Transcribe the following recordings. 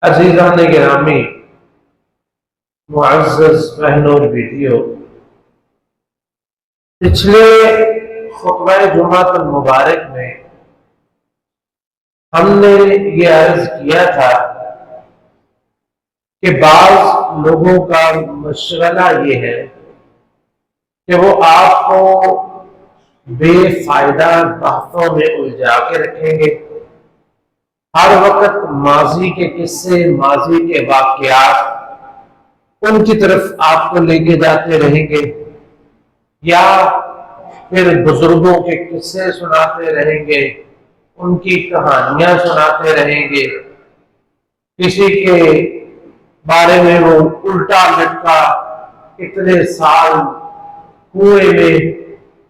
عزیزان گرامی، معزز بہنوں اور بیٹیوں، پچھلے خطبہ جمعہ المبارک میں ہم نے یہ عرض کیا تھا کہ بعض لوگوں کا مشغلہ یہ ہے کہ وہ آپ کو بے فائدہ بحثوں میں الجھا کے رکھیں گے، ہر وقت ماضی کے قصے، ماضی کے واقعات ان کی طرف آپ کو لے کے جاتے رہیں گے، یا پھر بزرگوں کے قصے سناتے رہیں گے، ان کی کہانیاں سناتے رہیں گے، کسی کے بارے میں وہ الٹا لٹکا اتنے سال کنویں میں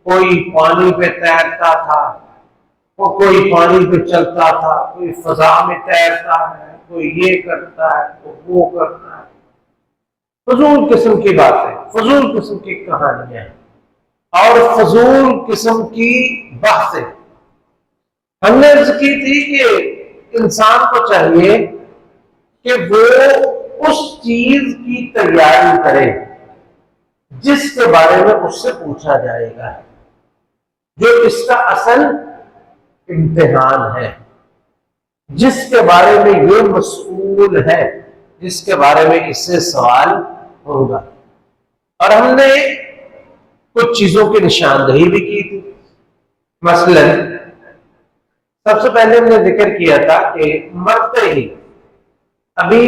کوئی پانی پہ تیرتا تھا، کوئی پانی پہ چلتا تھا، کوئی فضا میں تیرتا ہے، کوئی یہ کرتا ہے، کوئی وہ کرتا ہے، فضول قسم کی باتیں، فضول قسم کی کہانیاں اور فضول قسم کی بحثیں۔ ہم نے عرض کی تھی کہ انسان کو چاہیے کہ وہ اس چیز کی تیاری کرے جس کے بارے میں اس سے پوچھا جائے گا، جو اس کا اصل امتحان ہے، جس کے بارے میں یہ مسئول ہے، جس کے بارے میں اس سے سوال ہوگا۔ اور ہم نے کچھ چیزوں کی نشاندہی بھی کی تھی۔ مثلا سب سے پہلے ہم نے ذکر کیا تھا کہ مرتے ہی ابھی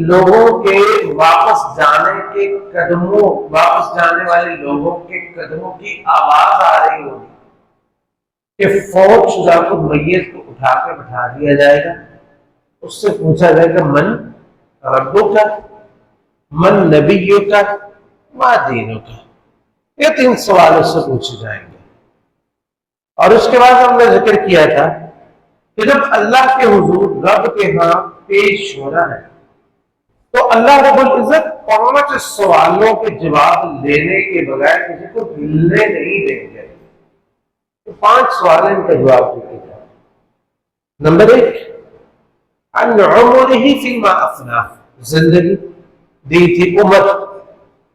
لوگوں کے واپس جانے کے قدموں، واپس جانے والے لوگوں کے قدموں کی آواز آ رہی ہوگی کہ فوج شدہ کو، میت کو اٹھا کے بٹھا دیا جائے گا، اس سے پوچھا جائے گا من ربو کا، من نبیوں کا، ما دینوں کا۔ یہ 3 سوال اس سے پوچھے جائیں گے۔ اور اس کے بعد ہم نے ذکر کیا تھا کہ جب اللہ کے حضور رب کے ہاں پیش ہونا ہے تو اللہ رب العزت 5 سوالوں کے جواب لینے کے بغیر کسی کو ہلنے نہیں دیں گے۔ 5 سوال ان کا جواب دیتے جائے۔ نمبر 1، عن عمرہ فیما افنا، زندگی دی تھی عمر،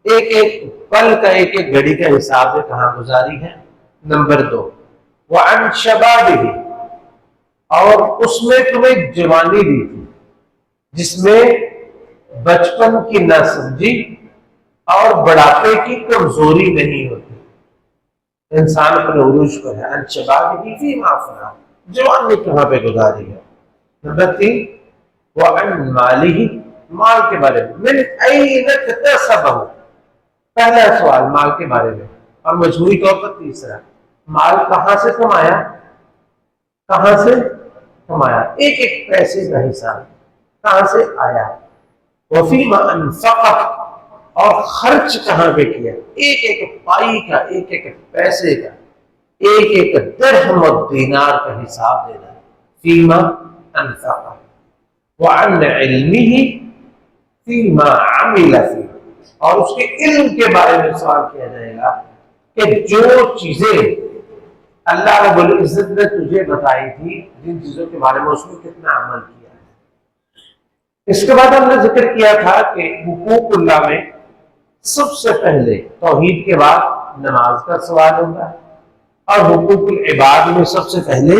ایک ایک پل کا، ایک ایک گھڑی کا حساب ہے کہاں گزاری ہے۔ نمبر 2، وعن شبابہ، اور اس میں تمہیں جوانی دی تھی جس میں بچپن کی ناسمجھی اور بڑھاپے کی کمزوری نہیں ہوتی، انسان اپنے عروج پر ہے۔ عن شبابہ فیما افنا، جوانی کہاں پہ گزاری ہے۔ نمبر 3، وعن مالہ، مال کے بارے میں، من این اکتسبہ، پہلا سوال مال کے بارے میں، اور مجموعی طور پر تیسرا، مال کہاں سے کمایا، کہاں سے کمایا، ایک ایک پیسے کا حساب کہاں سے آیا۔ وفیما انفقہ، اور خرچ کہاں پہ کیا، ایک ایک پائی کا، ایک ایک پیسے کا، ایک ایک درہم و دینار کا حساب دینا۔ فیما انفقہ۔ وعن علمہ فیما عمل فیہ، اور اس کے علم کے بارے میں سوال کیا جائے گا کہ جو چیزیں اللہ رب العزت نے تجھے بتائی تھی، جن چیزوں کے بارے میں اس نے کتنا عمل کیا ہے۔ اس کے بعد ہم نے ذکر کیا تھا کہ حقوق اللہ میں سب سے پہلے توحید کے بعد نماز کا سوال ہوگا، اور حقوق العباد میں سب سے پہلے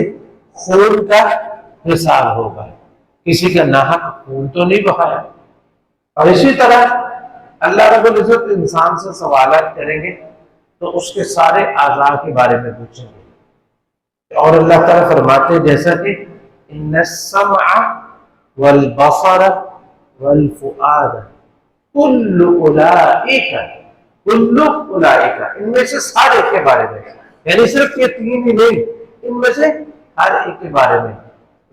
خون کا حساب ہوگا، کسی کا ناحق خون تو نہیں بہایا۔ اور اسی طرح اللہ رب العزت انسان سے سوالات کریں گے تو اس کے سارے اعضاء کے بارے میں پوچھیں گے۔ اور اللہ تعالیٰ فرماتے ہیں جیسا کہ ان السمع والبصر والفؤاد کل اولئک، کل اولئک، ان میں سے سارے کے بارے میں، یعنی صرف یہ 3 ہی نہیں، ان میں سے ہر ایک کے بارے میں،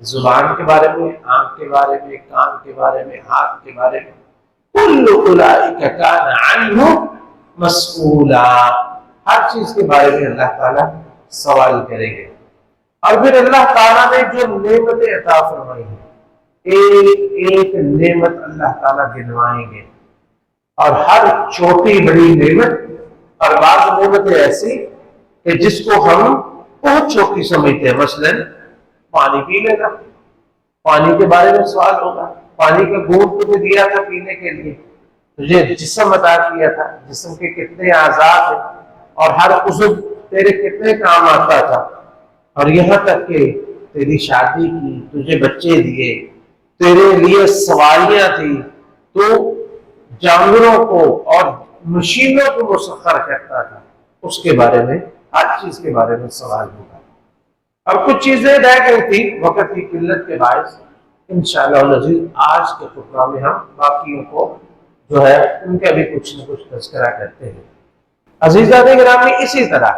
زبان کے بارے میں، آنکھ کے بارے میں، کان کے بارے میں، ہاتھ کے بارے میں، کل اولئک کان عنہ مسئولا، ہر چیز کے بارے میں اللہ تعالیٰ سوال کریں گے۔ اور پھر اللہ تعالیٰ نے جو نعمتیں عطا فرمائی ہیں، ایک ایک نعمت اللہ تعالیٰ گنوائیں گے، اور ہر چھوٹی بڑی نعمت، اور بعض نعمتیں ایسی کہ جس کو ہم بہت چھوٹی سمجھتے ہیں، مثلا پانی پی لینا، پانی کے بارے میں سوال ہوگا، پانی کا گھونٹ تجھے دیا تھا پینے کے لیے، تجھے جسم عطا کیا تھا، جسم کے کتنے اعضاء تھے اور ہر عضو تیرے کتنے کام آتا تھا، اور یہاں تک کہ تیری شادی کی، تجھے بچے دیے، تیرے لیے سواریاں تھی، تو جانوروں کو اور مشینوں کو مسخر کرتا تھا، اس کے بارے میں، ہر چیز کے بارے میں سوال ہوگا۔ اور کچھ چیزیں رہ گئی تھی وقت کی قلت کے باعث، انشاءاللہ العزیز آج کے خطبہ میں ہم باقیوں کو جو ہے ان کا بھی کچھ نہ کچھ تذکرہ کرتے ہیں۔ عزیزان گرامی، اسی طرح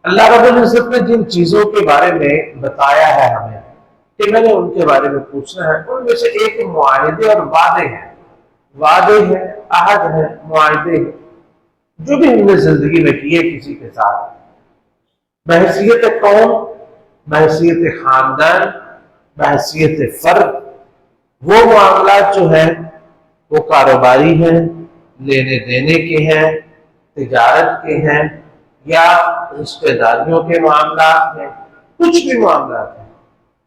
اللہ رب العزت نے جن چیزوں کے بارے میں بتایا ہے ہمیں کہ میں نے ان کے بارے میں پوچھنا ہے، ان میں سے ایک معاہدے اور وعدے ہیں، وعدے ہیں، عہد ہیں، معاہدے ہیں، جو بھی ہم نے زندگی میں کیے کسی کے ساتھ، بحیثیت قوم، بحیثیت خاندان، بحیثیت فرد، وہ معاملات جو ہیں وہ کاروباری ہیں، لینے دینے کے ہیں، تجارت کے ہیں، یا رشتہ داریوں کے معاملات ہیں، کچھ بھی معاملات ہیں،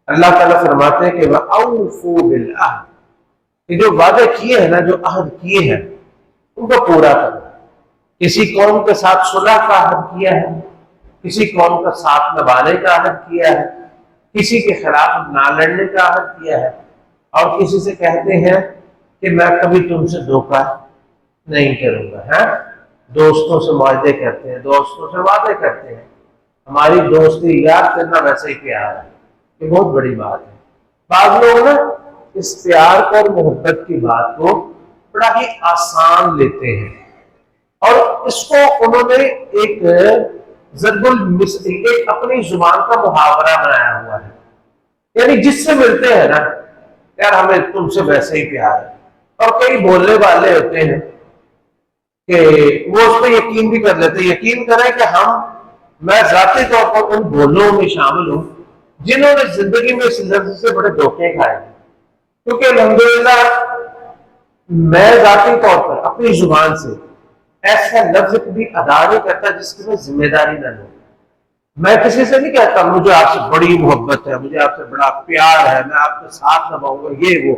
اللہ تعالیٰ فرماتے ہیں کہ وَأَوْفُوا بِالْعَهْدِ، کہ جو وعدے کیے ہیں نا، جو عہد کیے ہیں ان کو پورا کرو۔ کسی قوم کے ساتھ صلح کا عہد کیا ہے، کسی قوم کا ساتھ نبھانے کا عہد کیا ہے، کسی کے خلاف نہ لڑنے کا عہد کیا ہے، اور کسی سے کہتے ہیں کہ میں کبھی تم سے دھوکہ نہیں کروں گا، ہاں، دوستوں سے معاہدے کرتے ہیں، دوستوں سے وعدے کرتے ہیں، ہماری دوستی یاد کرنا ویسے ہی پیار ہے، یہ بہت بڑی بات ہے۔ بعض لوگ نا اس پیار اور محبت کی بات کو بڑا ہی آسان لیتے ہیں، اور اس کو انہوں نے ایک ضرب المثل، ایک اپنی زبان کا محاورہ بنایا ہوا ہے، یعنی جس سے ملتے ہیں نا، یار ہمیں تم سے ویسے ہی پیار ہے، اور کئی بولنے والے ہوتے ہیں کہ وہ اس پہ یقین بھی کر لیتے ہیں، یقین کریں کہ میں ذاتی طور پر ان بولوں میں شامل ہوں جنہوں نے زندگی میں اس لفظ سے بڑے دھوکے کھائے ہیں، کیونکہ الحمدللہ میں ذاتی طور پر اپنی زبان سے ایسا لفظ کبھی ادا نہیں کرتا جس کی میں ذمہ داری نہ لوں۔ میں کسی سے نہیں کہتا مجھے آپ سے بڑی محبت ہے، مجھے آپ سے بڑا پیار ہے، میں آپ کے ساتھ نبھاؤں گا، یہ وہ،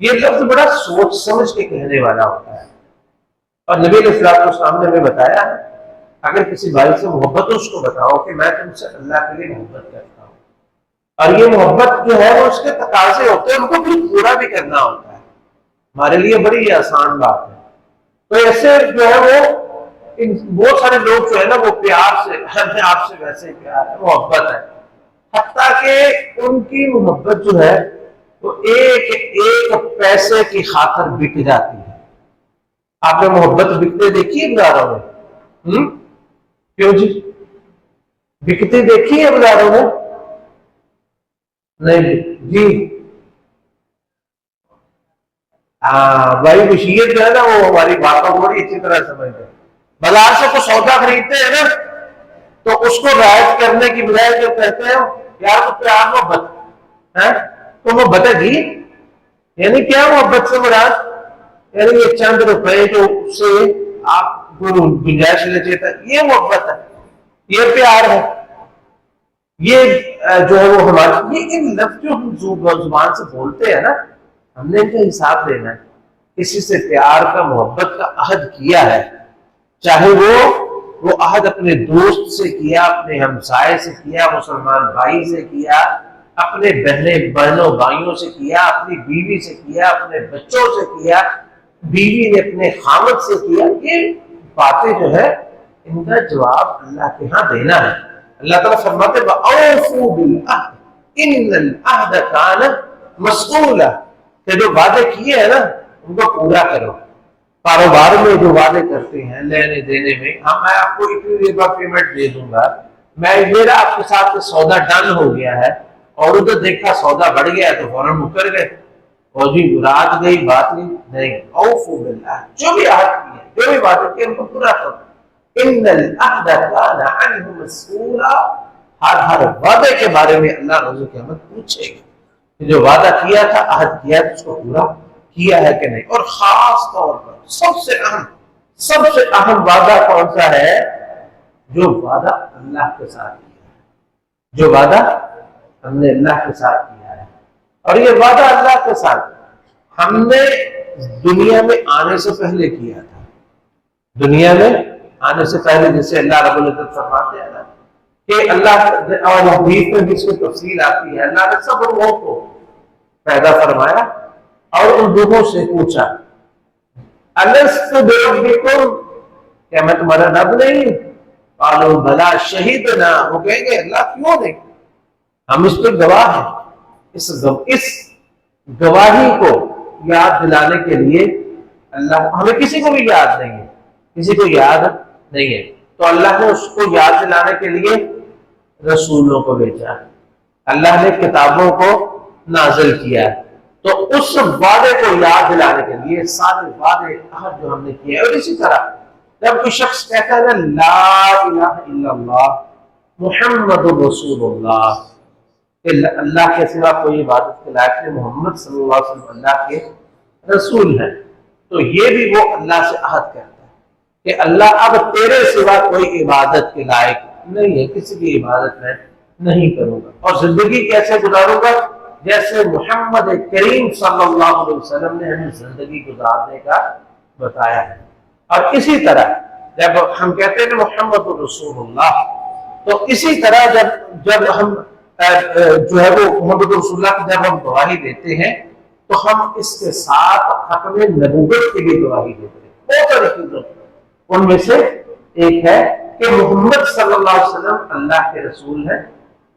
یہ لفظ بڑا سوچ سمجھ کے کہنے والا ہوتا ہے، اور نبی علیہ الصلوۃ والسلام نے ہمیں بتایا ہے اگر کسی بھائی سے محبت ہو اس کو بتاؤ کہ میں تم سے اللہ کے لیے محبت کرتا ہوں، اور یہ محبت جو ہے وہ اس کے تقاضے ہوتے ہیں، ان کو پھر پورا بھی کرنا ہوتا ہے، ہمارے لیے بڑی آسان بات ہے۔ تو ایسے جو ہے وہ بہت سارے لوگ جو ہے نا وہ پیار سے، ہمیں آپ سے ویسے ہی پیار ہے، محبت ہے، حتیٰ کہ ان کی محبت جو ہے وہ ایک ایک پیسے کی خاطر بک جاتی ہے۔ آپ نے محبت بکتے دیکھی ہے بازاروں میں؟ کیوں جی؟ بکتے دیکھی ہے بازاروں میں؟ نہیں جی، ہاں بھائی، مشیت جو ہے نا وہ ہماری باتوں کو بڑی اچھی طرح سمجھتے ہیں۔ بازار سے کوئی سودا خریدتے ہیں نا تو اس کو رعایت کرنے کی بجائے جو کہتے ہیں یار تو پیار محبت ہے، تو محبت ہے جی، یعنی کیا محبت سے مراد؟ یعنی یہ چند روپے جو اس سے آپ کو گنجائش لے چاہتا ہے، یہ محبت ہے، یہ پیار ہے، یہ جو ہے وہ ہمارے یہ ان لفظ جو ہم زبان سے بولتے ہیں نا، ہم نے ان کا حساب لینا ہے۔ کسی سے پیار کا، محبت کا عہد کیا ہے، چاہے وہ عہد اپنے دوست سے کیا، اپنے ہمسائے سے کیا، مسلمان بھائی سے کیا، اپنے بہنوں بھائیوں سے کیا، اپنی بیوی سے کیا، اپنے بچوں سے کیا، بیوی نے اپنے خامد سے کیا، یہ باتیں جو ہے ان کا جواب اللہ کے ہاں دینا ہے۔ اللہ تعالیٰ فرماتے ہیں وَأَوْفُوا بِالْعَهْدِ إِنَّ الْعَهْدَ كَانَ مَسْئُولًا، کہ جو وعدے کیے ہیں نا ان کو پورا کرو۔ کاروبار میں جو وعدے کرتے ہیں، لینے دینے میں، میں آپ کو اتنی دیر بعد پیمنٹ دے دوں گا، میرا آپ کے ساتھ سودا ڈن ہو گیا ہے، اور ادھر دیکھا سودا بڑھ گیا ہے تو فوراً مکر گئے، اور جی رات گئی بات نہیں، اوفوا بالعہد، جو بھی عہد کیے، جو بھی وعدے کیے ان کو پورا کرو۔ ان العہد کان عنہ مسئولا، ہر وعدے کے بارے میں اللہ روز قیامت پوچھے گا، جو وعدہ کیا تھا، عہد کیا تھا، اس کو پورا کیا ہے کہ نہیں۔ اور خاص طور پر سب سے اہم وعدہ کون سا ہے؟ جو وعدہ اللہ کے ساتھ کیا ہے، جو وعدہ ہم نے اللہ کے ساتھ کیا ہے، اور یہ وعدہ اللہ کے ساتھ ہم نے دنیا میں آنے سے پہلے کیا تھا. دنیا میں آنے سے پہلے جیسے اللہ رب العزت فرماتے ہیں نا کہ اللہ اور حدیث میں بھی اس کی تفصیل آتی ہے, اللہ نے سب روحوں کو پیدا فرمایا اور ان روحوں سے پوچھا الست بربکم, کیا میں تمہارا رب نہیں؟ قالوا بلا شہیدنا, وہ کہیں گے اللہ کیوں نہیں, ہم اس پہ گواہ ہیں. اس گواہی کو یاد دلانے کے لیے اللہ, ہمیں کسی کو بھی یاد نہیں ہے, کسی کو یاد نہیں ہے, تو اللہ نے اس کو یاد دلانے کے لیے رسولوں کو بھیجا, اللہ نے کتابوں کو نازل کیا. تو اس وعدے کو یاد دلانے کے لیے سارے وعدے عہد جو ہم نے کیے. اور اسی طرح جب کوئی شخص کہتا ہے نا لا الہ الا اللہ محمد رسول اللہ, کہ اللہ کے سوا کوئی عبادت کے لائق نہیں, محمد صلی اللہ علیہ وسلم اللہ کے رسول ہیں, تو یہ بھی وہ اللہ سے عہد کرتا ہے کہ اللہ اب تیرے سوا کوئی عبادت کے لائق نہیں ہے, کسی کی عبادت میں نہیں کروں گا, اور زندگی کیسے گزاروں گا جیسے محمد کریم صلی اللہ علیہ وسلم نے ہمیں زندگی گزارنے کا بتایا ہے. اور اسی طرح جب ہم کہتے ہیں محمد رسول اللہ, تو اسی طرح جب ہم جو ہے وہ محمد رسول اللہ کی جب ہم گواہی دیتے ہیں تو ہم اس کے ساتھ ختم نبوت کی بھی گواہی دیتے ہیں. بہت ساری چیزوں ان میں سے ایک ہے کہ محمد صلی اللہ علیہ وسلم اللہ کے رسول ہیں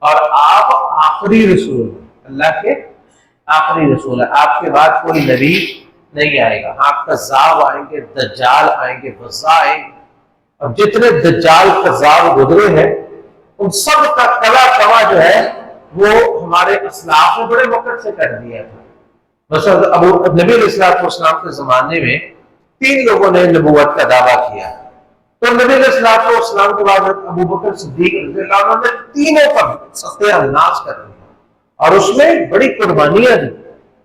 اور آپ آخری رسول ہیں, اللہ کے آخری رسول ہے. آپ کے بعد کوئی نبی نہیں آئے گا. آپ کذاب آئیں گے, دجال آئیں گے, وزا آئیں گے, اور جتنے دجال کذاب گزرے ہیں ان سب کا کلا کوا جو ہے وہ ہمارے اسلاف نے بڑے وقت سے کر دیا تھا. مثلا نبی علیہ السلام کے زمانے میں 3 لوگوں نے نبوت کا دعویٰ کیا, تو نبی علیہ السلام کے بعد ابو بکر صدیق رضی اللہ عنہ نے تینوں پر ستیہ ناش کر دیا, اور اس میں بڑی قربانیاں دی,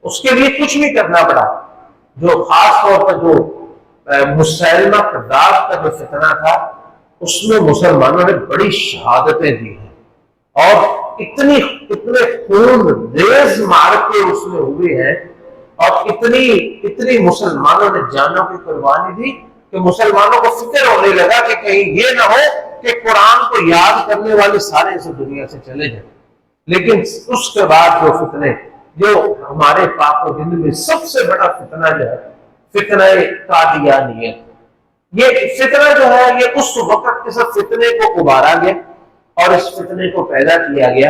اس کے لیے کچھ بھی کرنا پڑا. جو خاص طور پر جو مسلمہ کذاب کا جو فتنہ تھا اس میں مسلمانوں نے بڑی شہادتیں دی ہیں, اور اتنے خون ریز مارکے اس میں ہوئے ہیں, اور اتنی مسلمانوں نے جانوں کی قربانی دی کہ مسلمانوں کو فکر ہونے لگا کہ کہیں یہ نہ ہو کہ قرآن کو یاد کرنے والے سارے اس دنیا سے چلے جائیں. لیکن اس کے بعد جو فتنے, جو ہمارے پاک و ہند میں سب سے بڑا فتنہ جو ہے فتنہ قادیانیت, یہ فتنہ جو ہے یہ اس وقت اس فتنے کو ابھارا گیا اور اس فتنے کو پیدا کیا گیا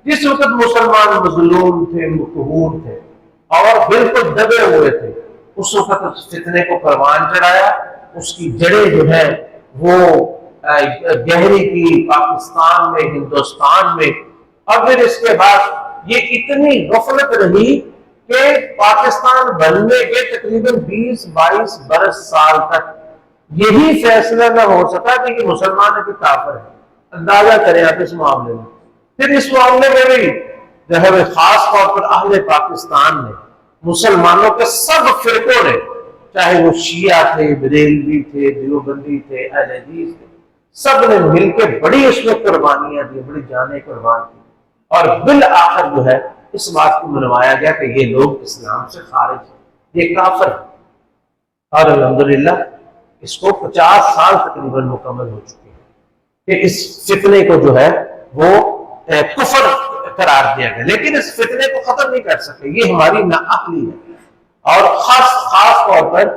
جس وقت مسلمان مظلوم تھے, مقہور تھے اور بالکل دبے ہوئے تھے. اس وقت اس فتنے کو پروان چڑھایا, اس کی جڑیں جو ہیں وہ گہری کی پاکستان میں, ہندوستان میں, اور پھر اس کے بعد یہ اتنی غفلت رہی کہ پاکستان بننے کے تقریباً 20-22 برس سال تک یہی فیصلہ نہ ہو سکا کہ یہ مسلمان ہے کہ کافر ہے. اندازہ کریں آپ اس معاملے میں. پھر اس معاملے میں بھی جو ہے خاص طور پر اہل پاکستان نے, مسلمانوں کے سب فرقوں نے, چاہے وہ شیعہ تھے, بریلوی تھے, دیوبندی تھے, اہل حدیث تھے, سب نے مل کے بڑی اس میں قربانیاں دی, بڑی جانیں قربان کی, اور بالآخر جو ہے اس بات کو منوایا گیا کہ یہ لوگ اسلام سے خارج ہیں, یہ کافر ہیں. اور الحمدللہ اس کو 50 سال تقریباً مکمل ہو چکے ہیں کہ اس فتنے کو جو ہے وہ کفر قرار دیا گیا, لیکن اس فتنے کو ختم نہیں کر سکے. یہ ہماری ناعقلی ہے, اور خاص طور پر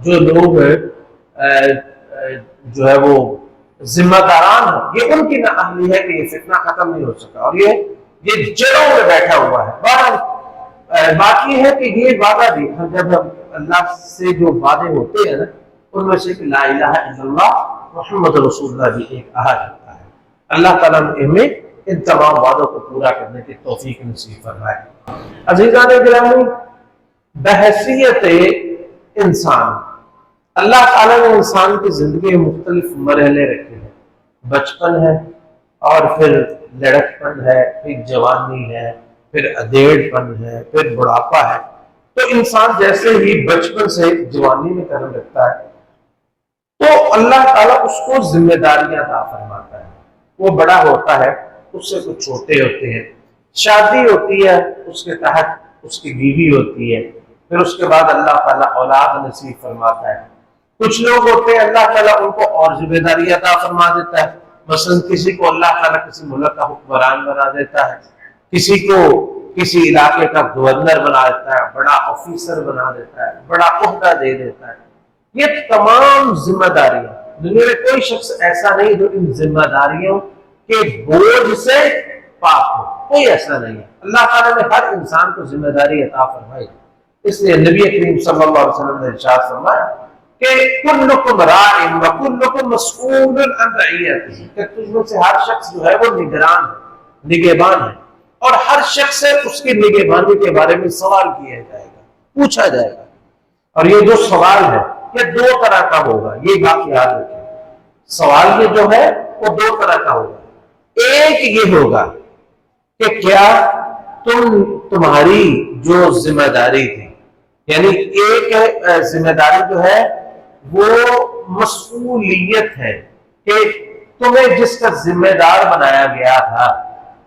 جو لوگ جو ہے وہ ذمہ داران ہیں, یہ ان کی نااہلی ہے کہ یہ فتنہ ختم نہیں ہو سکا, اور یہ جڑوں میں بیٹھا ہوا ہے. بہرحال بات یہ ہے کہ یہ وعدہ بھی جب ہم اللہ سے جو وعدے ہوتے ہیں نا ان میں سے کہ لا الہ الا اللہ محمد رسول اللہ بھی ایک عہد ہوتا ہے. اللہ تعالیٰ نے ہمیں ان تمام وعدوں کو پورا کرنے کی توفیق نصیب فرمائے. عزیزان گرامی, بحیثیت انسان اللہ تعالیٰ نے انسان کی زندگی میں مختلف مرحلے رکھے ہیں. بچپن ہے, اور پھر لڑکپن ہے, پھر جوانی ہے, پھر ادھیڑ پن ہے, پھر بڑھاپا ہے. تو انسان جیسے ہی بچپن سے جوانی میں قدم رکھتا ہے تو اللہ تعالیٰ اس کو ذمہ داریاں عطا فرماتا ہے. وہ بڑا ہوتا ہے, اس سے کچھ چھوٹے ہوتے ہیں, شادی ہوتی ہے, اس کے تحت اس کی بیوی ہوتی ہے, پھر اس کے بعد اللہ تعالیٰ اولاد نصیب فرماتا ہے۔ کچھ لوگ ہوتے ہیں اللہ تعالیٰ ان کو اور ذمہ داری عطا فرما دیتا ہے، مثلا کسی کو اللہ تعالیٰ کسی ملک کا حکمران بنا دیتا ہے، کسی کو کسی علاقے کا گورنر بنا دیتا ہے، بڑا آفیسر بنا دیتا ہے، بڑا عہدہ دے دیتا ہے۔ یہ تمام ذمہ داریاں، دنیا میں کوئی شخص ایسا نہیں جو ان ذمہ داریوں کے بوجھ سے پاک ہو، کوئی ایسا نہیں ہے۔ اللہ تعالیٰ نے ہر انسان کو ذمہ داری عطا فرمائی، اس لیے نبی کریم صلی اللہ علیہ وسلم نے ارشاد فرمایا کہ کلکم راع وکلکم مسئول عن رعیتہ، کہ تجھ میں سے ہر شخص جو ہے وہ نگران ہے، نگہبان ہے، اور ہر شخص سے اس کی نگہبانی کے بارے میں سوال کیا جائے گا، پوچھا جائے گا۔ اور یہ جو سوال ہے یہ دو طرح کا ہوگا، یہ بات یاد رکھیں، سوال یہ جو ہے وہ دو طرح کا ہوگا۔ ایک یہ ہوگا کہ کیا تمہاری جو ذمہ داری تھی، یعنی ایک ذمہ داری جو ہے وہ مسئولیت ہے کہ تمہیں جس کا ذمہ دار بنایا گیا تھا،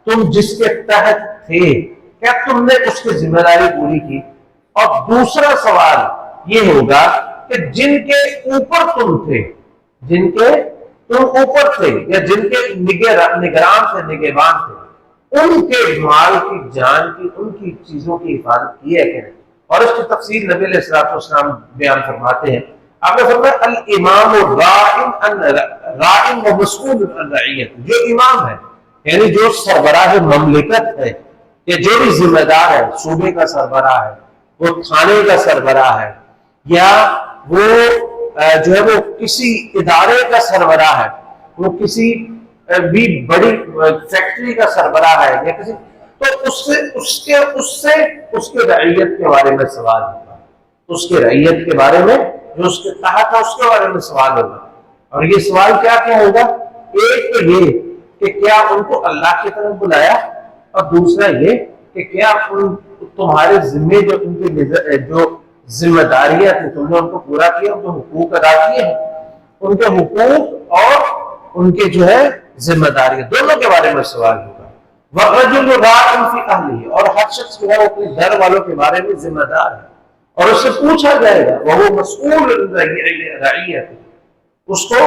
تم جس کے تحت تھے، کیا تم نے اس کی ذمہ داری پوری کی؟ اور دوسرا سوال یہ ہوگا کہ جن کے اوپر تم تھے، جن کے تم اوپر تھے یا جن کے نگران تھے، نگہبان تھے، ان کے مال کی، جان کی، ان کی چیزوں کی حفاظت کی ہے کہ نہیں؟ اور اس کی تفصیل نبی علیہ الصلوۃ والسلام بیان فرماتے ہیں۔ آپ نے فرمایا الامام راع و مسئول عن رعیت، جو امام ہے یعنی جو سربراہ مملکت ہے، یا جو بھی ذمہ دار ہے، صوبے کا سربراہ ہے، وہ تھانے کا سربراہ ہے، یا وہ جو ہے وہ کسی ادارے کا سربراہ ہے، وہ کسی بھی بڑی فیکٹری کا سربراہ ہے، یا کسی، تو اس کے رعیت کے بارے میں سوال ہوگا، اس کے رعیت کے بارے میں جو اس کے تحت ہے اس کے بارے میں سوال ہوگا۔ اور یہ سوال کیا ہوگا؟ ایک تو یہ کہ کیا ان کو اللہ کی طرف بلایا، اور دوسرا یہ کہ کیا تمہارے ذمے جو ان کے جو ذمہ داریاں تھیں تم نے ان کو پورا کیا، ان کے حقوق ادا کیے ہیں، ان کے حقوق اور ان کے جو ہے ذمہ داریاں دونوں کے بارے میں سوال ہوگا۔ وَالرَّجُلُ رَاعٍ فِي أَهْلِهِ، اور ہر شخص جو ہے وہ اپنے گھر والوں کے بارے میں ذمہ دار ہے، اور اس سے پوچھا جائے گا، وَهُوَ مَسْئُولٌ عَن رَعِيَّتِهِ، اس کو،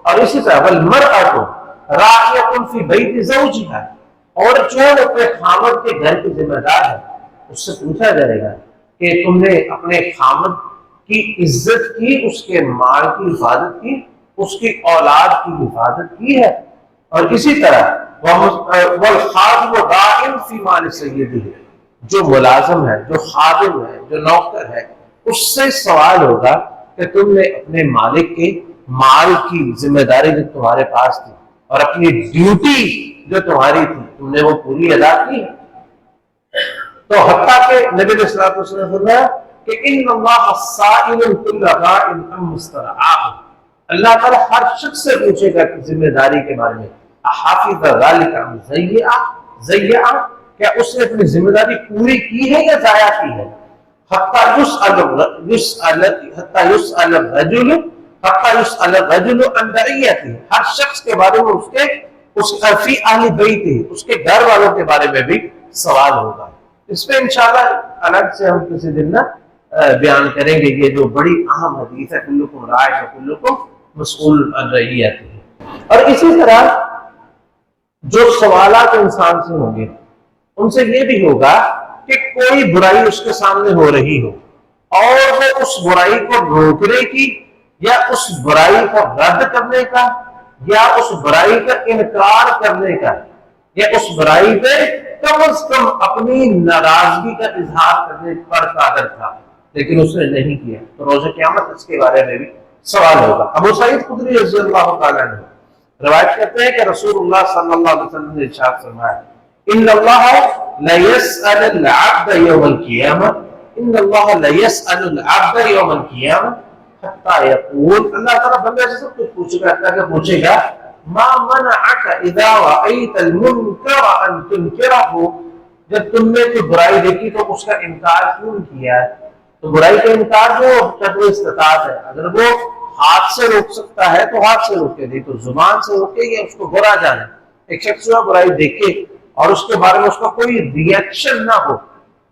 اور اسی طرح وَالْمَرْأَةُ رَاعِيَةٌ فِي بَيْتِ زَوْجِهَا، اور جو اپنے خاوند کے گھر کی ذمہ دار ہے، اس سے پوچھا جائے گا کہ تم نے اپنے خاوند کی عزت کی، اس کے مال کی حفاظت کی، اس کی اولاد کی حفاظت کی ہے۔ اور اسی طرح وَالْخَادِمُ رَاعٍ فِي مَالِ سَيِّدِهِ، جو ملازم ہے، جو خادم ہے، جو نوکر ہے، اس سے سوال ہوگا کہ تم نے اپنے مالک کے مال کی ذمہ داری جو تمہارے پاس تھی اور اپنی ڈیوٹی جو تمہاری تھی تم نے وہ پوری ادا کی۔ تو حتیٰ کہ نبی علیہ الصلوۃ والسلام نے فرمایا کہ ان اللہ سائل کل راع عن مسترعاہ، اللہ تعالیٰ ہر شخص سے پوچھے گا کہ ذمہ داری کے بارے میں، احافظ ذلک ام ضیع، کیا اس نے اپنی ذمہ داری پوری کی ہے یا ضائع کی ہے؟ حتیٰ یسأل الرجل عن رعیتہ، ہر شخص کے بارے میں اس کے فی اہل بیتہ، اس کے گھر والوں کے بارے میں بھی سوال ہوگا۔ اس پہ انشاءاللہ الگ سے ہم کسی دن بیان کریں گے، یہ جو بڑی اہم حدیث ہے، کلکم راع وکلکم مسئول عن رعیتہ۔ اور اسی طرح جو سوالات انسان سے ہوں گے ان سے یہ بھی ہوگا کہ کوئی برائی اس کے سامنے ہو رہی ہو اور وہ اس برائی کو روکنے کی، یا اس برائی کو رد کرنے کا، یا اس برائی کا انکار کرنے کا، یا اس برائی پہ کم از کم اپنی ناراضگی کا اظہار کرنے پر قادر تھا لیکن اس نے نہیں کیا، تو روز قیامت اس کے بارے میں بھی سوال ہوگا۔ ابو سعید خدری رضی اللہ تعالیٰ عنہ روایت کرتے ہیں کہ رسول اللہ صلی اللہ علیہ وسلم نے ارشاد فرمایا ان اللہ لیسأل العبد یوم القیامہ، ان اللہ لیسأل العبد یوم القیامہ حتی یقول، اللہ تعالیٰ بندہ سے سب کچھ پوچھے گا، اللہ پوچھے گا ما منعک اذا رأیت المنکر ان تنکرہ، جب تم نے کوئی برائی دیکھی تو اس کا انکار کیوں کیا ہے؟ تو برائی کا انکار جو قدر استطاعت ہے، اگر وہ ہاتھ سے روک سکتا ہے تو ہاتھ سے روکے، نہیں تو زبان سے روکے یا اس کو برا جانے۔ ایک شخص جو برائی دیکھے اور اس کے بارے میں اس کا کوئی ریئیکشن نہ ہو،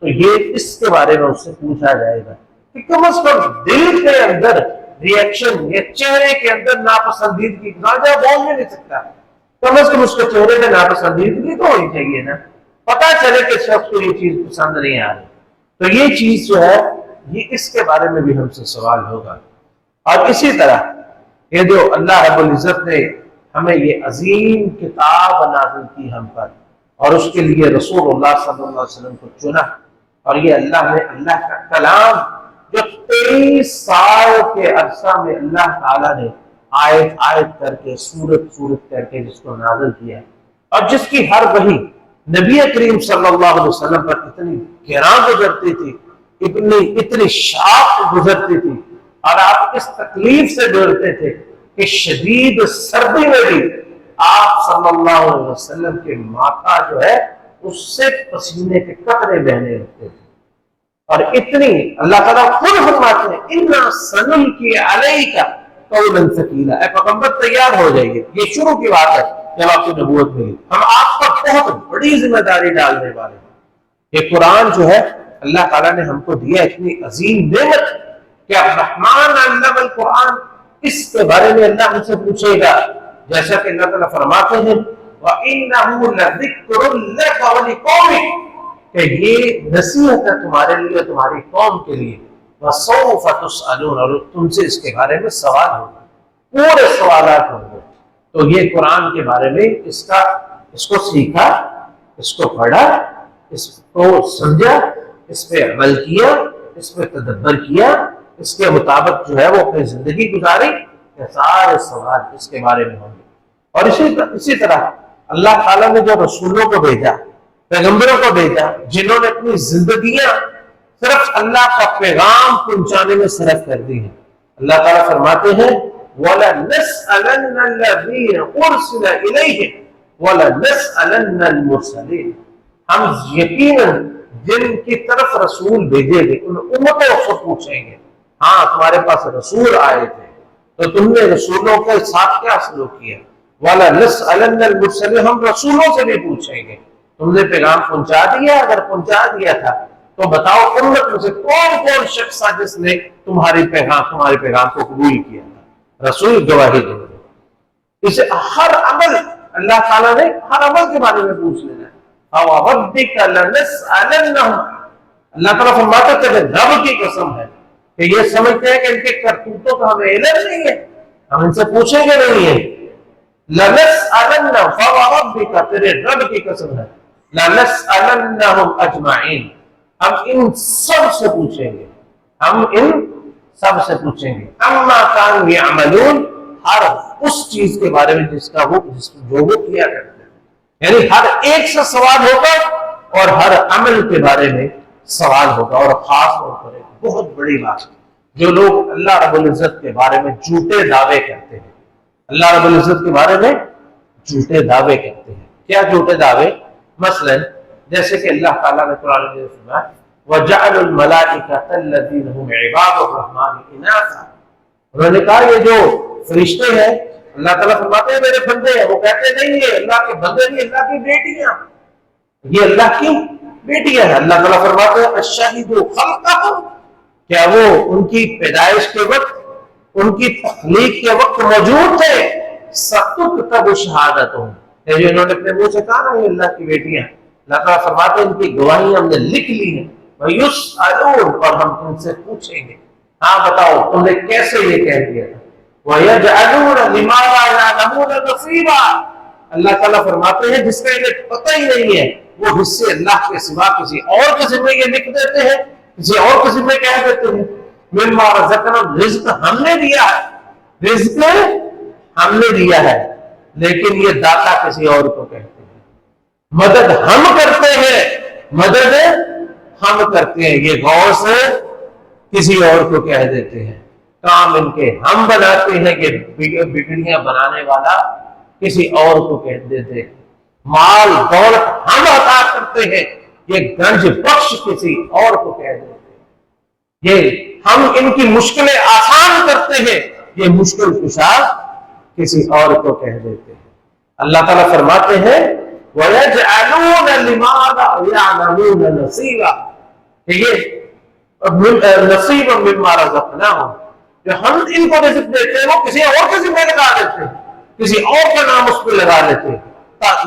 تو یہ اس کے بارے میں اس سے پوچھا جائے گا کہ کم از کم دل کے اندر ریئیکشن یا چہرے کے اندر ناپسندیدگی راجا بول بھی نہیں سکتا، کم از کم اس کے چہرے میں ناپسندیدگی تو ہونی چاہیے نا، پتا چلے کہ شخص کو یہ چیز پسند نہیں آ رہی۔ تو یہ چیز جو ہے یہ اس کے بارے میں بھی ہم سے سوال ہوگا۔ اور اسی طرح یہ جو اللہ رب العزت نے ہمیں یہ عظیم کتاب نازل کی ہم پر، اور اس کے لیے رسول اللہ صلی اللہ علیہ وسلم کو چنا، اور یہ اللہ نے اللہ کا کلام جو 23 سال کے عرصہ میں اللہ تعالیٰ نے آیت آیت کر کے سورت سورت کر کے جس کو نازل کیا، اور جس کی ہر وحی نبی کریم صلی اللہ علیہ وسلم پر اتنی گراں گزرتی تھی، اتنی شاق گزرتی تھی، اور آپ اس تکلیف سے ڈرتے تھے کہ شدید سردی میں بھی آپ صلی اللہ علیہ وسلم کے ماتھا جو ہے اس سے پسینے کے قطرے بہنے لگتے تھے۔ اور اتنی اللہ تعالیٰ خود فرماتے ہیں اِنَّا سَنُلْقِي عَلَيْكَ قَوْلًا ثَقِيلًا، اے پیغمبر تیار ہو جائیے، یہ شروع کی بات ہے جب آپ کی نبوت ملی، ہم آپ پر بہت بڑی ذمہ داری ڈالنے والے ہیں۔ یہ قرآن جو ہے اللہ تعالیٰ نے ہم کو دیا اتنی عظیم نعمت کہ الرحمن علم القرآن، اس کے بارے میں اللہ ہم سے پوچھے گا، جیسا کہ اللہ تعالیٰ فرماتے ہیں وَإِنَّهُ لَذِكْرٌ لَكَ وَلِقَوْمِكَ، کہ یہ نصیحت ہے تمہارے لیے، تمہاری قوم کے لیے، وَسَوْفَ تُسْأَلُونَ، اور تم سے اس کے بارے میں سوال ہوگا، پورے سوالات ہوں گے۔ تو یہ قرآن کے بارے میں اس کو سیکھا، اس کو پڑھا، اس کو سمجھا، اس پہ عمل کیا، اس پہ تدبر کیا، اس کے مطابق جو ہے وہ اپنی زندگی گزاری، کہ سارے سوال اس کے بارے میں ہوں گے۔ اور اسی طرح اللہ تعالیٰ نے جو رسولوں کو بھیجا، پیغمبروں کو بھیجا، جنہوں نے اپنی زندگیاں صرف اللہ کا پیغام پہنچانے میں صرف کر دی ہیں۔ اللہ تعالیٰ فرماتے ہیں وَلَنَسْأَلَنَّ الَّذِينَ أُرْسِلَ إِلَيْهِمْ وَلَنَسْأَلَنَّ الْمُرْسَلِينَ، ہم یقیناً جن کی طرف رسول بھیجے گئے ان امتوں سے پوچھیں گے، ہاں تمہارے پاس رسول آئے تھے تو تم نے رسولوں کے ساتھ کیا سلوک کیا، وَلَنَسْأَلَنَّ الْمُرْسَلِينَ، ہم رسولوں سے بھی پوچھیں گے تم نے پیغام پہنچا دیا، اگر پہنچا دیا تھا تو بتاؤ امت میں سے کون کون شخص تھا جس نے تمہارے پیغام کو قبول کیا تھا، رسول گواہی دیں گے۔ اسے ہر عمل اللہ تعالیٰ نے ہر عمل کے بارے میں پوچھ لینا ہے۔ فَوَرَبِّكَ لَنَسْأَلَنَّهُمْ، اللہ تعالیٰ فرماتے ہیں کہ رب کی قسم ہے کہ یہ سمجھتے ہیں کہ ان کے کرتوتوں کا ہمیں علم نہیں ہے، ہم ان سے پوچھیں گے نہیں ہے۔ لَنَسْأَلَنَّهُمْ فَوَرَبِّكَ، تیرے رب کی قسم ہے، لَنَسْأَلَنَّهُمْ أَجْمَعِينَ، ہم ان سب سے پوچھیں گے، ہم ان سب سے پوچھیں گے، اما كانوا يعملون، ہر اس چیز کے بارے میں جو وہ کیا کرتے ہیں، یعنی ہر ایک سے سوال ہوگا اور ہر عمل کے بارے میں سوال ہوگا۔ اور خاص طور پر ایک بہت بڑی بات، جو لوگ اللہ رب العزت کے بارے میں جھوٹے دعوے کرتے ہیں، اللہ رب العزت کے بارے میں جھوٹے دعوے کرتے ہیں۔ کیا جھوٹے دعوے؟ مثلا جیسے کہ اللہ تعالیٰ نے قرآن میں فرمایا وَجَعَلُوا الْمَلَائِكَةَ الَّذِينَ هُمْ عِبَادُ الرَّحْمَنِ إِنَاثًا، انہوں نے کہا یہ جو فرشتے ہیں، اللہ تعالیٰ فرماتے ہیں میرے بندے ہیں، وہ کہتے نہیں ہیں اللہ کے بندے نہیں، اللہ کی بیٹیاں، یہ اللہ کی بیٹیاں ہیں۔ اللہ تعالیٰ فرماتے ہیں الشَّهِدُ خَلْقَهُمْ، کیا وہ ان کی پیدائش کے وقت، ان کی تخلیق کے وقت موجود تھے؟ سَتُكْتَبُ شَهَادَتُهُمْ، جو انہوں نے اپنے منہ سے کہا نا یہ اللہ کی بیٹیاں، اللہ تعالیٰ فرماتے ہیں ان کی گواہی ہم نے لکھ لی ہے، وَيُسْأَلُونَ، اور ہم ان سے پوچھیں گے، ہاں بتاؤ تم نے کیسے یہ کہہ دیا تھا، وَيَجْعَلُونَ لِمَا لَا يَعْلَمُونَ نَصِيبًا، اللہ تعالیٰ فرماتے ہیں جس کا انہیں پتہ ہی نہیں ہے وہ حصے اللہ کے سوا کسی اور کے ذمہ یہ لکھ دیتے ہیں، کسی اور کے ذمہ کہہ دیتے ہیں۔ مِمَّا رَزَقْنَاهُمْ، رزق ہم نے دیا ہے، رزق ہم نے دیا ہے، لیکن یہ داتا کسی اور کو کہتے ہیں، مدد ہم کرتے ہیں، مدد ہم کرتے ہیں، یہ غور سے کسی اور کو کہہ دیتے ہیں، کام ان کے ہم بناتے ہیں، یہ بگڑیاں بنانے والا کسی اور کو کہہ دیتے ہیں، مال دولت ہم عطا کرتے ہیں، یہ گنج بخش کسی اور کو کہہ دیتے ہیں، یہ ہم ان کی مشکلیں آسان کرتے ہیں، یہ مشکل کشا کسی اور کو کہہ دیتے ہیں۔ اللہ تعالیٰ فرماتے ہیں وَيَجْعَلُونَ لِمَا لَا يَعْلَمُونَ نَصِيبًا، ٹھیک ہے، نصیب مما رزقناہم، جو ہم ان کو رزق دیتے ہیں وہ کسی اور کے ذمہ لگا دیتے ہیں، کسی اور کا نام اس پہ لگا لیتے ہیں۔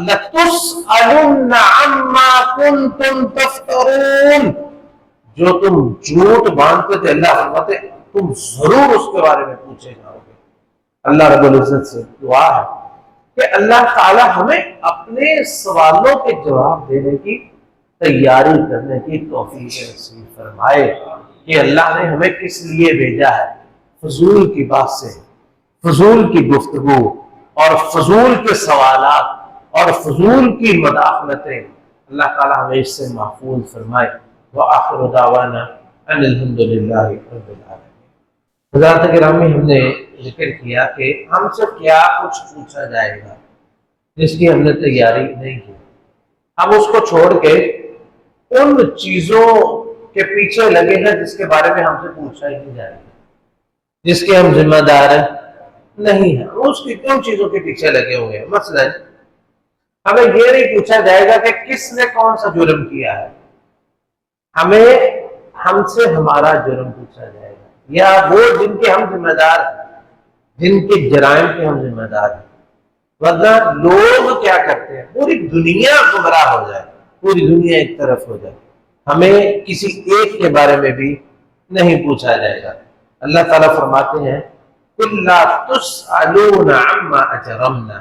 لَتُسْأَلُنَّ عَمَّا كُنتُمْ تَفْتَرُونَ، جو تم جھوٹ باندھتے تھے، اللہ فرماتے تم ضرور اس کے بارے میں پوچھے جاؤ گے۔ اللہ رب العزت سے دعا ہے کہ اللہ تعالی ہمیں اپنے سوالوں کے جواب دینے کی تیاری کرنے کی توفیق نصیب فرمائے، کہ اللہ نے ہمیں کس لیے بھیجا ہے، فضول کی بات سے، فضول کی گفتگو اور فضول کے سوالات اور فضول کی مداخلتیں، اللہ تعالی ہمیں اس سے محفوظ فرمائے۔ وآخر دعوانا ان الحمد للہ رب العالمین۔ حضرات گرامی، ہم نے ذکر کیا کہ ہم سے کیا کچھ پوچھا جائے گا جس کی ہم نے تیاری نہیں کی، ہم اس کو چھوڑ کے ان چیزوں کے پیچھے لگے ہیں جس کے بارے میں ہم سے پوچھا ہی نہیں جائے گا، جس کے ہم ذمہ دار نہیں ہیں، اس کی کن چیزوں کے پیچھے لگے ہوئے ہیں۔ مثلا ہمیں یہ نہیں پوچھا جائے گا کہ کس نے کون سا جرم کیا ہے، ہم سے ہمارا جرم پوچھا جائے گا، یا وہ جن کے ہم ذمہ دار ہیں، جن کے جرائم کے ہم ذمہ دار ہیں۔ ورنہ لوگ کیا کرتے ہیں، پوری دنیا گمراہ ہو جائے، پوری دنیا ایک طرف ہو جائے، ہمیں کسی ایک کے بارے میں بھی نہیں پوچھا جائے گا۔ اللہ تعالیٰ فرماتے ہیں إِلَّا تُسْأَلُونَ عَمَّا أَجْرَمْنَا،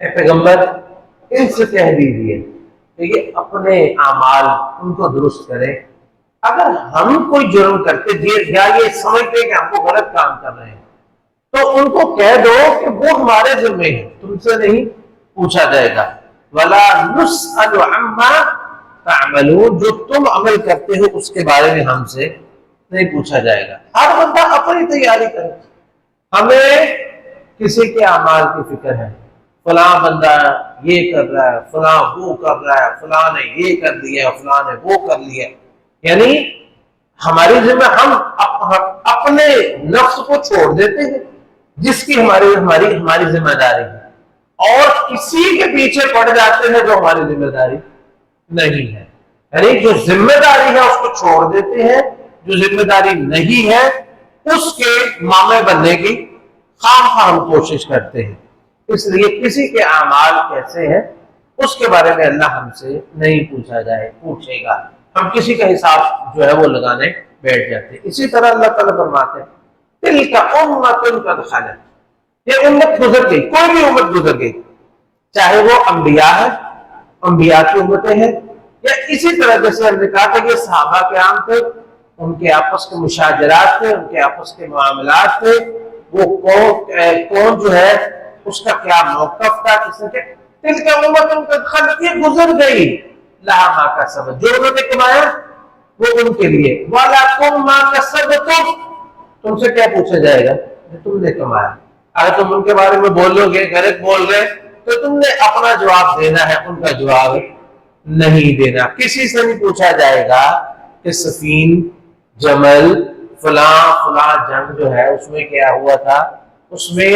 اے پیغمبر ان سے کہہ دیجیے کہ یہ اپنے اعمال ان کو درست کریں۔ اگر ہم کوئی جرم کرتے یا یہ سمجھتے کہ ہم کو غلط کام کر رہے ہیں تو ان کو کہہ دو کہ وہ ہمارے ذمہ ہیں، تم سے نہیں پوچھا جائے گا۔ وَلَا نُسْأَلُ عَمَّا تَعْمَلُونَ، جو تم عمل کرتے ہو اس کے بارے میں ہم سے نہیں پوچھا جائے گا۔ ہر بندہ اپنی تیاری کرے، ہمیں کسی کے اعمال کی فکر ہے، فلاں بندہ یہ کر رہا ہے، فلاں وہ کر رہا ہے، فلاں نے یہ کر دیا، فلاں نے وہ کر لیا، یعنی ہماری ذمہ ہم اپنے نفس کو چھوڑ دیتے ہیں جس کی ہماری ذمہ داری ہے، اور کسی کے پیچھے پڑ جاتے ہیں جو ہماری ذمہ داری نہیں ہے، یعنی جو ذمہ داری ہے اس کو چھوڑ دیتے ہیں، جو ذمہ داری نہیں ہے اس کے مامے بننے کی خواہ ہم کوشش کرتے ہیں۔ اس لیے کسی کے اعمال کیسے ہیں اس کے بارے میں اللہ ہم سے نہیں پوچھے گا، ہم کسی کا حساب جو ہے وہ لگانے بیٹھ جاتے ہیں۔ اسی طرح اللہ تعالیٰ فرماتے ہیں تِلْكَ أُمَّةٌ قَدْ خَلَتْ، یہ امت گزر گئی، کوئی بھی امت گزر گئی، چاہے وہ انبیاء ہے، انبیاء کی امتیں ہیں، یا اسی طرح جیسے ہم نے کہا تھا کہ صحابہ کرام تھے، ان کے آپس کے مشاجرات تھے، ان کے آپس کے معاملات تھے، وہ کون جو ہے اس کا کیا موقف تھا، کس نے تِلْكَ أُمَّةٌ قَدْ خَلَتْ، یہ گزر گئی، لَهَا مَا كَسَبَتْ، جو انہوں نے کمایا وہ ان کے لیے، وَلَكُمْ مَا كَسَبْتُمْ، تم سے کیا پوچھا جائے گا جو تم نے کمایا۔ اگر تم ان کے بارے میں بولو گے، غلط بول رہے تو تم نے اپنا جواب دینا ہے، ان کا جواب نہیں دینا۔ کسی سے نہیں پوچھا جائے گا کہ سفین، جمل، فلاں جنگ جو ہے اس میں کیا ہوا تھا، اس میں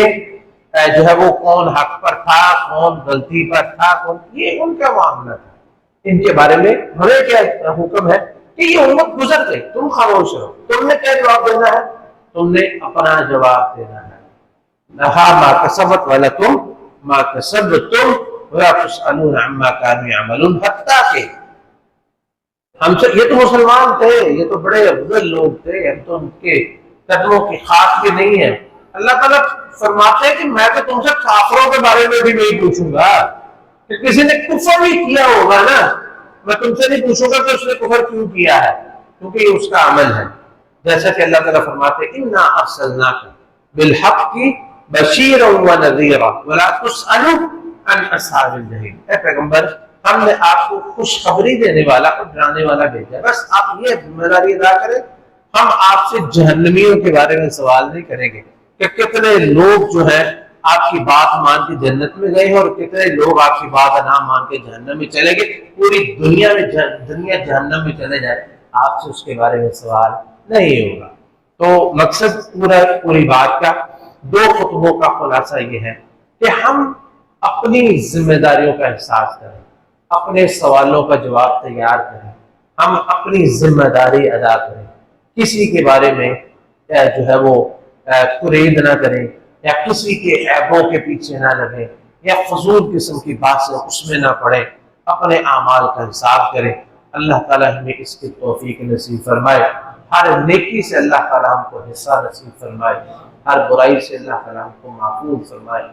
جو ہے وہ کون حق پر تھا، کون غلطی پر تھا، یہ ان کا معاملہ تھا۔ ان کے بارے میں ہمیں کیا حکم ہے کہ یہ امت گزر گئی، تم خاموش رہو، تم نے کیا جواب دینا ہے، تم نے اپنا جواب دینا ہے۔ لَهَا مَا كَسَبَتْ وَلَكُمْ مَا كَسَبْتُمْ وَلَا تُسْأَلُونَ عَمَّا كَانُوا يَعْمَلُونَ، حتیٰ کہ ہم سے، یہ تو مسلمان تھے، یہ تو بڑے افضل لوگ تھے، ہم تو ان کے قدموں کی خاک بھی نہیں ہے۔ اللہ تعالیٰ فرماتے ہیں کہ میں تو تم سے کافروں کے بارے میں بھی نہیں پوچھوں گا، کہ کسی نے کفر بھی کیا ہوگا نا، میں تم سے نہیں پوچھوں گا کہ اس نے کفر کیوں کیا ہے، کیونکہ یہ اس کا عمل ہے۔ جیسا کہ اللہ تعالیٰ فرماتے ہیں اِنَّا أَرْسَلْنَاكَ بِالْحَقِّ بَشِيرًا وَنَذِيرًا وَلَا تُسْأَلُ عَنْ أَصْحَابِ الْجَحِيمِ، اے پیغمبر ہم نے آپ کو خوشخبری دینے والا اور ڈرانے والا بھیجا ہے، بس آپ یہ ذمہ داری ادا کریں، ہم آپ سے جہنمیوں کے بارے میں سوال نہیں کریں گے کہ کتنے لوگ جو ہیں آپ کی بات مان کے جنت میں گئے ہیں اور کتنے لوگ آپ کی بات نہ مان کے جہنم میں چلے گئے، پوری دنیا جہنم میں چلے جائے، آپ سے اس کے بارے میں سوال نہیں ہوگا۔ تو مقصد پوری بات کا، دو خطبوں کا خلاصہ یہ ہے کہ ہم اپنی ذمہ داریوں کا احساس کریں، اپنے سوالوں کا جواب تیار کریں، ہم اپنی ذمہ داری ادا کریں، کسی کے بارے میں جو ہے وہ قرید نہ کریں، یا کسی کے عیبوں کے پیچھے نہ لگیں، یا فضول قسم کی بات سے اس میں نہ پڑیں، اپنے اعمال کا حساب کریں۔ اللہ تعالیٰ ہمیں اس کی توفیق نصیب فرمائے، ہر نیکی سے اللہ تعالیٰ ہم کو حصہ نصیب فرمائے، ہر برائی سے اللہ تعالیٰ ہم کو محفوظ فرمائے۔